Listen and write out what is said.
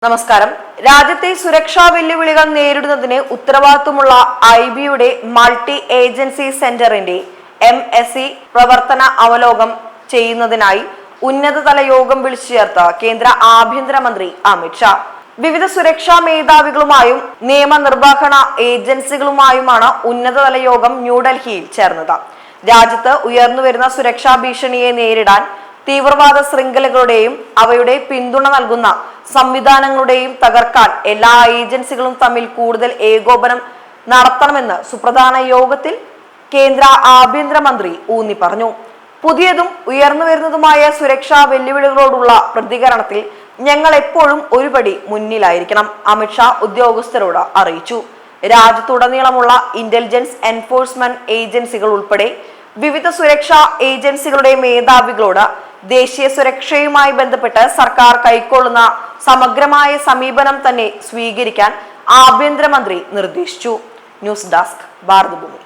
നമസ്കാരം. രാജ്യത്തെ സുരക്ഷാ വെല്ലുവിളികൾ നേരിടുന്നതിന് ഉത്തരവാദിത്വമുള്ള ഐബിയുടെ മൾട്ടി ഏജൻസി സെന്ററിന്റെ MSE പ്രവർത്തന അവലോകനം ചെയ്യുന്നതിനായി ഉന്നതതല യോഗം വിളിച്ചു ചേർത്ത കേന്ദ്ര ആഭ്യന്തരമന്ത്രി അമിത് ഷാ വിവിധ സുരക്ഷാ മേധാവികളുമായും നിയമനിർവഹണ ഏജൻസികളുമായുമാണ് ഉന്നതതല യോഗം ന്യൂഡൽഹിയിൽ ചേർന്നത്. രാജ്യത്ത് ഉയർന്നുവരുന്ന സുരക്ഷാ ഭീഷണിയെ നേരിടാൻ തീവ്രവാദ ശൃംഖലകളുടെയും അവയുടെ പിന്തുണ നൽകുന്ന സംവിധാനങ്ങളുടെയും തകർക്കാൻ എല്ലാ ഏജൻസികളും തമ്മിൽ കൂടുതൽ ഏകോപനം നടത്തണമെന്ന് സുപ്രധാന യോഗത്തിൽ കേന്ദ്ര ആഭ്യന്തരമന്ത്രി ഊന്നി പറഞ്ഞു. പുതിയതും ഉയർന്നുവരുന്നതുമായ സുരക്ഷാ വെല്ലുവിളികളോടുള്ള പ്രതികരണത്തിൽ ഞങ്ങൾ എപ്പോഴും ഒരുപടി മുന്നിലായിരിക്കണം, അമിത്ഷാ ഉദ്യോഗസ്ഥരോട് അറിയിച്ചു. രാജ്യത്തുടനീളമുള്ള ഇന്റലിജൻസ് എൻഫോഴ്സ്മെന്റ് ഏജൻസികൾ ഉൾപ്പെടെ വിവിധ സുരക്ഷാ ഏജൻസികളുടെ മേധാവികളോട് ദേശീയ സുരക്ഷയുമായി ബന്ധപ്പെട്ട് സർക്കാർ കൈക്കൊള്ളുന്ന സമഗ്രമായ സമീപനം തന്നെ സ്വീകരിക്കാൻ ആഭ്യന്തരമന്ത്രി നിർദ്ദേശിച്ചു. News desk Bharathabhoomi.